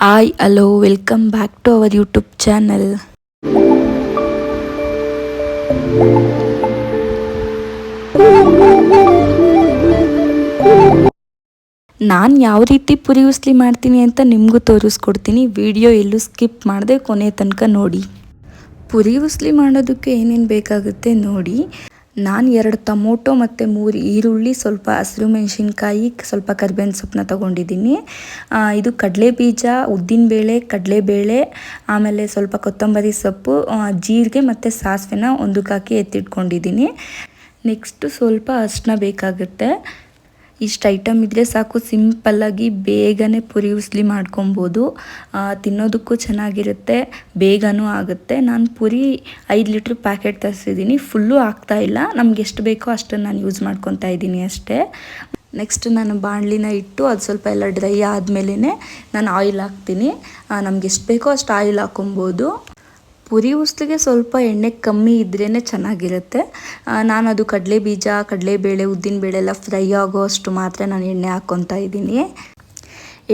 Hi, hello, welcome back to our YouTube channel. ನಾನು ಯಾವ ರೀತಿ ಪುರಿ ಉಸ್ಲಿ ಮಾಡ್ತೀನಿ ಅಂತ ನಿಮಗೂ ತೋರಿಸ್ಕೊಡ್ತೀನಿ. ವಿಡಿಯೋ ಎಲ್ಲೂ ಸ್ಕಿಪ್ ಮಾಡದೆ ಕೊನೆ ತನಕ ನೋಡಿ. ಪುರಿ ಉಸ್ಲಿ ಮಾಡೋದಕ್ಕೆ ಏನೇನು ಬೇಕಾಗುತ್ತೆ ನೋಡಿ. ನಾನು 2 ಟೊಮೊಟೊ ಮತ್ತು 3 ಈರುಳ್ಳಿ, ಸ್ವಲ್ಪ ಹಸಿರು ಮೆಣಸಿನ್ಕಾಯಿ, ಸ್ವಲ್ಪ ಕರಿಬೇವಿನ ಸೊಪ್ಪನ್ನ ತೊಗೊಂಡಿದ್ದೀನಿ. ಇದು ಕಡಲೆಬೀಜ, ಉದ್ದಿನಬೇಳೆ, ಕಡಲೆಬೇಳೆ, ಆಮೇಲೆ ಸ್ವಲ್ಪ ಕೊತ್ತಂಬರಿ ಸೊಪ್ಪು, ಜೀರಿಗೆ ಮತ್ತು ಸಾಸಿವೆನ ಒಂದಕ್ಕೆ ಹಾಕಿ ಎತ್ತಿಟ್ಕೊಂಡಿದ್ದೀನಿ. ನೆಕ್ಸ್ಟು ಸ್ವಲ್ಪ ಅರಿಶಿನ ಬೇಕಾಗುತ್ತೆ. ಇಷ್ಟು ಐಟಮ್ ಇದ್ದರೆ ಸಾಕು, ಸಿಂಪಲ್ಲಾಗಿ ಬೇಗನೆ ಪುರಿ ಉಸ್ಲಿ ಮಾಡ್ಕೊಬೋದು. ತಿನ್ನೋದಕ್ಕೂ ಚೆನ್ನಾಗಿರುತ್ತೆ, ಬೇಗನೂ ಆಗುತ್ತೆ. ನಾನು ಪುರಿ 5 ಲೀಟ್ರ್ ಪ್ಯಾಕೆಟ್ ತರಿಸಿದ್ದೀನಿ. ಫುಲ್ಲು ಆಗ್ತಾಯಿಲ್ಲ, ನಮ್ಗೆ ಎಷ್ಟು ಬೇಕೋ ಅಷ್ಟನ್ನು ನಾನು ಯೂಸ್ ಮಾಡ್ಕೊತಾ ಇದ್ದೀನಿ ಅಷ್ಟೇ. ನೆಕ್ಸ್ಟ್ ನಾನು ಬಾಣಲಿನ ಇಟ್ಟು ಅದು ಸ್ವಲ್ಪ ಎಲ್ಲ ಡ್ರೈ ಆದಮೇಲೆ ನಾನು ಆಯಿಲ್ ಹಾಕ್ತೀನಿ. ನಮ್ಗೆ ಎಷ್ಟು ಬೇಕೋ ಅಷ್ಟು ಆಯಿಲ್ ಹಾಕೊಬೋದು. ಪುರಿ ಉಸ್ಲಿಗೆ ಸ್ವಲ್ಪ ಎಣ್ಣೆ ಕಮ್ಮಿ ಇದ್ರೇ ಚೆನ್ನಾಗಿರುತ್ತೆ. ನಾನು ಅದು ಕಡಲೆಬೀಜ, ಕಡಲೆಬೇಳೆ, ಉದ್ದಿನಬೇಳೆ ಎಲ್ಲ ಫ್ರೈ ಆಗೋ ಅಷ್ಟು ಮಾತ್ರ ನಾನು ಎಣ್ಣೆ ಹಾಕ್ಕೊತಾ ಇದ್ದೀನಿ.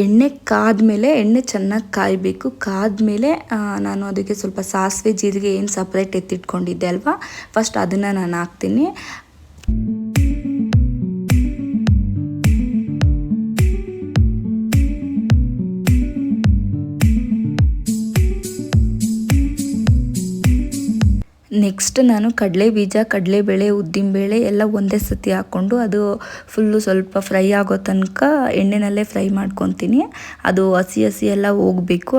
ಎಣ್ಣೆ ಕಾದ್ಮೇಲೆ, ಎಣ್ಣೆ ಚೆನ್ನಾಗಿ ಕಾಯಬೇಕು. ಕಾದ್ಮೇಲೆ ನಾನು ಅದಕ್ಕೆ ಸ್ವಲ್ಪ ಸಾಸಿವೆ, ಜೀರಿಗೆ ಏನು ಸಪ್ರೇಟ್ ಎತ್ತಿಟ್ಕೊಂಡಿದ್ದೆ ಅಲ್ವಾ, ಫಸ್ಟ್ ಅದನ್ನು ನಾನು ಹಾಕ್ತೀನಿ. ನೆಕ್ಸ್ಟ್ ನಾನು ಕಡಲೆಬೀಜ, ಕಡಲೆಬೇಳೆ, ಉದ್ದಿನಬೇಳೆ ಎಲ್ಲ ಒಂದೇ ಸತಿ ಹಾಕ್ಕೊಂಡು ಅದು ಫುಲ್ಲು ಸ್ವಲ್ಪ ಫ್ರೈ ಆಗೋ ತನಕ ಎಣ್ಣೆನಲ್ಲೇ ಫ್ರೈ ಮಾಡ್ಕೊತೀನಿ. ಅದು ಹಸಿ ಹಸಿ ಎಲ್ಲ ಹೋಗಬೇಕು.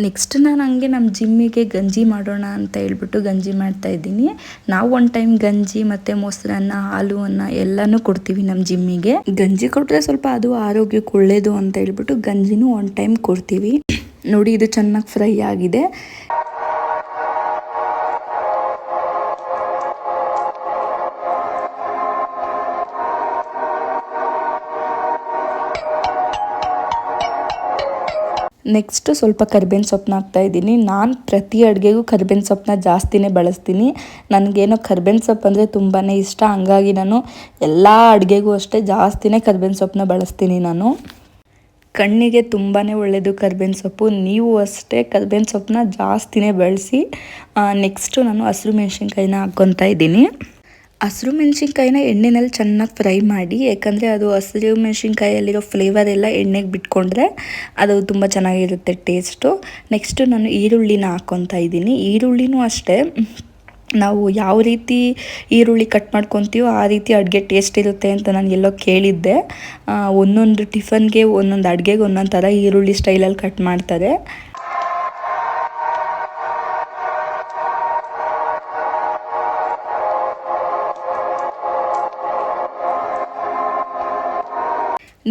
ನೆಕ್ಸ್ಟ್ ನಾನು ಹಂಗೆ ನಮ್ಮ ಜಿಮ್ಮಿಗೆ ಗಂಜಿ ಮಾಡೋಣ ಅಂತ ಹೇಳ್ಬಿಟ್ಟು ಗಂಜಿ ಮಾಡ್ತಾಯಿದ್ದೀನಿ. ನಾವು ಒಂದು ಟೈಮ್ ಗಂಜಿ ಮತ್ತು ಮೊಸರನ್ನ, ಹಾಲು ಅನ್ನ ಎಲ್ಲನೂ ಕೊಡ್ತೀವಿ ನಮ್ಮ ಜಿಮ್ಮಿಗೆ. ಗಂಜಿ ಕೊಟ್ಟರೆ ಸ್ವಲ್ಪ ಅದು ಆರೋಗ್ಯಕ್ಕೆ ಒಳ್ಳೆಯದು ಅಂತ ಹೇಳ್ಬಿಟ್ಟು ಗಂಜಿನೂ ಒಂದು ಟೈಮ್ ಕೊಡ್ತೀವಿ. ನೋಡಿ, ಇದು ಚೆನ್ನಾಗಿ ಫ್ರೈ ಆಗಿದೆ. ನೆಕ್ಸ್ಟು ಸ್ವಲ್ಪ ಕರಿಬೇವಿನ ಸೊಪ್ಪನ್ನ ಹಾಕ್ತಾಯಿದ್ದೀನಿ. ನಾನು ಪ್ರತಿ ಅಡುಗೆಗೂ ಕರಿಬೇವಿನ ಸೊಪ್ಪನ್ನ ಜಾಸ್ತಿನೇ ಬಳಸ್ತೀನಿ. ನನಗೇನೋ ಕರಿಬೇವಿನ ಸೊಪ್ಪು ಅಂದರೆ ತುಂಬಾ ಇಷ್ಟ. ಹಂಗಾಗಿ ನಾನು ಎಲ್ಲ ಅಡುಗೆಗೂ ಅಷ್ಟೇ ಜಾಸ್ತಿನೇ ಕರಿಬೇವಿನ ಸೊಪ್ಪನ್ನ ಬಳಸ್ತೀನಿ. ನಾನು ಕಣ್ಣಿಗೆ ತುಂಬಾ ಒಳ್ಳೆಯದು ಕರಿಬೇವಿನ ಸೊಪ್ಪು. ನೀವು ಅಷ್ಟೇ ಕರಿಬೇವಿನ ಸೊಪ್ಪನ್ನ ಜಾಸ್ತಿನೇ ಬಳಸಿ. ನೆಕ್ಸ್ಟು ನಾನು ಹಸಿರು ಮೆಣಸಿನ್ಕಾಯಿನ ಹಾಕ್ಕೊತಾ ಇದ್ದೀನಿ. ಹಸಿರು ಮೆಣಸಿನ್ಕಾಯಿನ ಎಣ್ಣೆನಲ್ಲಿ ಚೆನ್ನಾಗಿ ಫ್ರೈ ಮಾಡಿ, ಯಾಕಂದರೆ ಅದು ಹಸಿರು ಮೆಣಸಿನ್ಕಾಯಲ್ಲಿರೋ ಫ್ಲೇವರ್ ಎಲ್ಲ ಎಣ್ಣೆಗೆ ಬಿಟ್ಕೊಂಡ್ರೆ ಅದು ತುಂಬ ಚೆನ್ನಾಗಿರುತ್ತೆ ಟೇಸ್ಟು. ನೆಕ್ಸ್ಟು ನಾನು ಈರುಳ್ಳಿನ ಹಾಕ್ಕೊತಾ ಇದ್ದೀನಿ. ಈರುಳ್ಳಿನೂ ಅಷ್ಟೇ, ನಾವು ಯಾವ ರೀತಿ ಈರುಳ್ಳಿ ಕಟ್ ಮಾಡ್ಕೊತೀವೋ ಆ ರೀತಿ ಅಡುಗೆ ಟೇಸ್ಟ್ ಇರುತ್ತೆ ಅಂತ ನಾನು ಎಲ್ಲೋ ಕೇಳಿದ್ದೆ. ಒಂದೊಂದು ಟಿಫನ್ಗೆ, ಒಂದೊಂದು ಅಡುಗೆಗೆ ಒಂದೊಂದು ಥರ ಈರುಳ್ಳಿ ಸ್ಟೈಲಲ್ಲಿ ಕಟ್ ಮಾಡ್ತಾರೆ.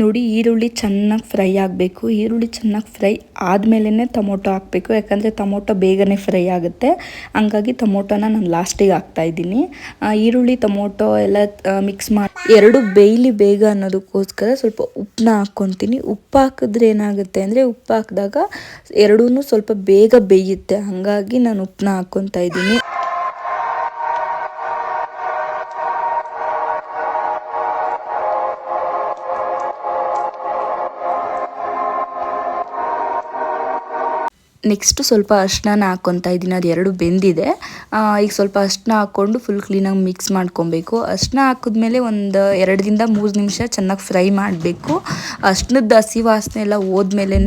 ನೋಡಿ, ಈರುಳ್ಳಿ ಚೆನ್ನಾಗಿ ಫ್ರೈ ಆಗಬೇಕು. ಈರುಳ್ಳಿ ಚೆನ್ನಾಗಿ ಫ್ರೈ ಆದಮೇಲೆ ಟೊಮೊಟೊ ಹಾಕಬೇಕು, ಯಾಕಂದರೆ ಟೊಮೊಟೊ ಬೇಗನೆ ಫ್ರೈ ಆಗುತ್ತೆ. ಹಂಗಾಗಿ ಟೊಮೊಟೊನ ನಾನು ಲಾಸ್ಟಿಗೆ ಹಾಕ್ತಾಯಿದ್ದೀನಿ. ಈರುಳ್ಳಿ ಟೊಮೊಟೊ ಎಲ್ಲ ಮಿಕ್ಸ್ ಮಾಡಿ ಎರಡು ಬೇಯಲಿ ಬೇಗ ಅನ್ನೋದಕ್ಕೋಸ್ಕರ ಸ್ವಲ್ಪ ಉಪ್ಪನ್ನ ಹಾಕ್ಕೊತೀನಿ. ಉಪ್ಪು ಹಾಕಿದ್ರೆ ಏನಾಗುತ್ತೆ ಅಂದರೆ, ಉಪ್ಪು ಹಾಕಿದಾಗ ಎರಡೂ ಸ್ವಲ್ಪ ಬೇಗ ಬೇಯುತ್ತೆ. ಹಾಗಾಗಿ ನಾನು ಉಪ್ಪನ್ನ ಹಾಕ್ಕೊತಾ ಇದ್ದೀನಿ. ನೆಕ್ಸ್ಟು ಸ್ವಲ್ಪ ಅರಿಶಿನ ಹಾಕ್ಕೊತಾ ಇದ್ದೀನಿ. ಅದು ಎರಡು ಬೆಂದಿದೆ. ಈಗ ಸ್ವಲ್ಪ ಅರಿಶಿನ ಹಾಕ್ಕೊಂಡು ಫುಲ್ ಕ್ಲೀನಾಗಿ ಮಿಕ್ಸ್ ಮಾಡ್ಕೊಬೇಕು. ಅರಿಶಿನ ಹಾಕಿದ್ಮೇಲೆ ಒಂದು 2 ರಿಂದ 3 ನಿಮಿಷ ಚೆನ್ನಾಗಿ ಫ್ರೈ ಮಾಡಬೇಕು. ಅರಿಶಿನದ ಹಸಿ ವಾಸನೆ ಎಲ್ಲ ಹೋದ್ಮೇಲೆ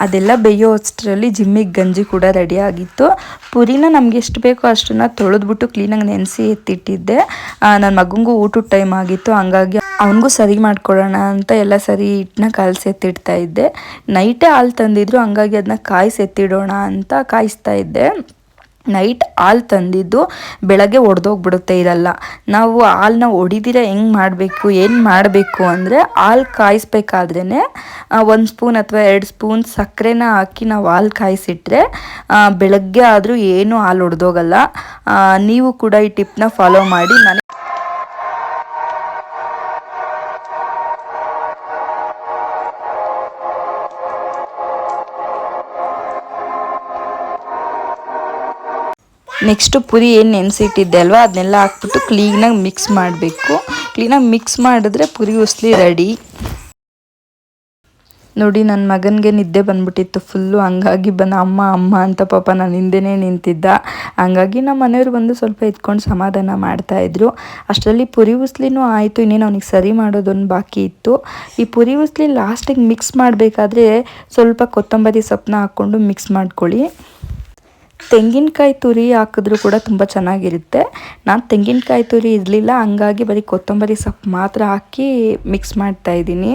ಅದೆಲ್ಲ ಬೇಯೋ ಅಷ್ಟರಲ್ಲಿ ಜಿಮ್ಮಿಗೆ ಗಂಜಿ ಕೂಡ ರೆಡಿ ಆಗಿತ್ತು. ಪುರಿನ ನಮ್ಗೆ ಎಷ್ಟು ಬೇಕೋ ಅಷ್ಟನ್ನು ತೊಳೆದ್ಬಿಟ್ಟು ಕ್ಲೀನಾಗಿ ನೆನೆಸಿ ಎತ್ತಿಟ್ಟಿದ್ದೆ. ನನ್ನ ಮಗನಿಗೂ ಊಟದ ಟೈಮ್ ಆಗಿತ್ತು, ಹಂಗಾಗಿ ಅವನಿಗೂ ಸರಿ ಮಾಡ್ಕೊಳ್ಳೋಣ ಅಂತ ಎಲ್ಲ ಸರಿ ಹಿಟ್ಟನ್ನ ಕಾಯಿಸಿ ಎತ್ತಿಡ್ತಾ ಇದ್ದೆ. ನೈಟೇ ಹಾಲು ತಂದಿದ್ರು, ಹಂಗಾಗಿ ಅದನ್ನ ಕಾಯಿಸಿ ಎತ್ತಿಡೋಣ ಅಂತ ಕಾಯಿಸ್ತಾ ಇದ್ದೆ. ನೈಟ್ ಹಾಲು ತಂದಿದ್ದು ಬೆಳಗ್ಗೆ ಒಡೆದೋಗ್ಬಿಡುತ್ತೆ ಇದೆಲ್ಲ. ನಾವು ಹಾಲನ್ನ ಒಡಿದಿರ ಹೆಂಗೆ ಮಾಡಬೇಕು ಏನು ಮಾಡಬೇಕು ಅಂದರೆ ಹಾಲು ಕಾಯಿಸ್ಬೇಕಾದ್ರೇ 1 ಸ್ಪೂನ್ ಅಥವಾ 2 ಸ್ಪೂನ್ ಸಕ್ಕರೆನ ಹಾಕಿ ನಾವು ಹಾಲು ಕಾಯಿಸಿಟ್ರೆ ಬೆಳಗ್ಗೆ ಆದರೂ ಏನೂ ಹಾಲು ಒಡೆದೋಗಲ್ಲ. ನೀವು ಕೂಡ ಈ ಟಿಪ್ನ ಫಾಲೋ ಮಾಡಿ. ನೆಕ್ಸ್ಟು ಪುರಿ ಏನು ನೆನೆಸಿಟ್ಟಿದ್ದೆ ಅಲ್ವಾ ಅದನ್ನೆಲ್ಲ ಹಾಕ್ಬಿಟ್ಟು ಕ್ಲೀನಾಗಿ ಮಿಕ್ಸ್ ಮಾಡಬೇಕು. ಕ್ಲೀನಾಗಿ ಮಿಕ್ಸ್ ಮಾಡಿದ್ರೆ ಪುರಿ ಉಸ್ಲಿ ರೆಡಿ. ನೋಡಿ ನನ್ನ ಮಗನಿಗೆ ನಿದ್ದೆ ಬಂದ್ಬಿಟ್ಟಿತ್ತು ಫುಲ್ಲು, ಹಂಗಾಗಿ ಅಮ್ಮ ಅಮ್ಮ ಅಂತ ಪಾಪ ನಾನು ಹಿಂದೆನೇ ನಿಂತಿದ್ದ. ಹಂಗಾಗಿ ನಮ್ಮ ಮನೆಯವರು ಬಂದು ಸ್ವಲ್ಪ ಎತ್ಕೊಂಡು ಸಮಾಧಾನ ಮಾಡ್ತಾಯಿದ್ರು. ಅಷ್ಟರಲ್ಲಿ ಪುರಿ ಉಸ್ಲಿನೂ ಆಯಿತು, ಇನ್ನೇನು ಅವನಿಗೆ ಸರಿ ಮಾಡೋದೊಂದು ಬಾಕಿ ಇತ್ತು. ಈ ಪುರಿ ಉಸ್ಲಿ ಲಾಸ್ಟಿಗೆ ಮಿಕ್ಸ್ ಮಾಡಬೇಕಾದ್ರೆ ಸ್ವಲ್ಪ ಕೊತ್ತಂಬರಿ ಸೊಪ್ಪನ್ನ ಹಾಕ್ಕೊಂಡು ಮಿಕ್ಸ್ ಮಾಡ್ಕೊಳ್ಳಿ. ತೆಂಗಿನಕಾಯಿ ತುರಿ ಹಾಕಿದ್ರೂ ಕೂಡ ತುಂಬ ಚೆನ್ನಾಗಿರುತ್ತೆ. ನಾನು ತೆಂಗಿನಕಾಯಿ ತುರಿ ಇರಲಿಲ್ಲ, ಹಂಗಾಗಿ ಬರೀ ಕೊತ್ತಂಬರಿ ಸೊಪ್ಪು ಮಾತ್ರ ಹಾಕಿ ಮಿಕ್ಸ್ ಮಾಡ್ತಾಯಿದ್ದೀನಿ.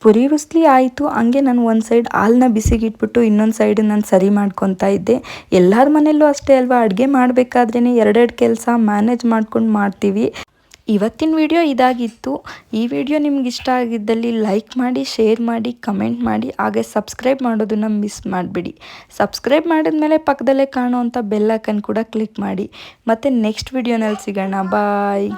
ಪುರಿ ಉಸ್ಲಿ ಆಯಿತು. ಹಂಗೆ ನಾನು ಒಂದು ಸೈಡ್ ಹಾಲನ್ನ ಬಿಸಿಗಿಟ್ಬಿಟ್ಟು ಇನ್ನೊಂದು ಸೈಡ್ ನಾನು ಸರಿ ಮಾಡ್ಕೊತಾ ಇದ್ದೆ. ಎಲ್ಲರ ಮನೆಯಲ್ಲೂ ಅಷ್ಟೇ ಅಲ್ವಾ, ಅಡುಗೆ ಮಾಡಬೇಕಾದ್ರೇ 2 ಕೆಲಸ ಮ್ಯಾನೇಜ್ ಮಾಡ್ಕೊಂಡು ಮಾಡ್ತೀವಿ. ಇವತ್ತಿನ ವಿಡಿಯೋ ಇದಾಗಿತ್ತು. ಈ ವಿಡಿಯೋ ನಿಮ್ಗೆ ಇಷ್ಟ ಆಗಿದ್ದಲ್ಲಿ ಲೈಕ್ ಮಾಡಿ, ಶೇರ್ ಮಾಡಿ, ಕಮೆಂಟ್ ಮಾಡಿ, ಹಾಗೆ ಸಬ್ಸ್ಕ್ರೈಬ್ ಮಾಡೋದನ್ನು ಮಿಸ್ ಮಾಡಬೇಡಿ. ಸಬ್ಸ್ಕ್ರೈಬ್ ಮಾಡಿದ್ಮೇಲೆ ಪಕ್ಕದಲ್ಲೇ ಕಾಣುವಂಥ ಬೆಲ್ ಐಕನ್ ಕೂಡ ಕ್ಲಿಕ್ ಮಾಡಿ. ಮತ್ತು ನೆಕ್ಸ್ಟ್ ವಿಡಿಯೋನಲ್ಲಿ ಸಿಗೋಣ. ಬಾಯ್.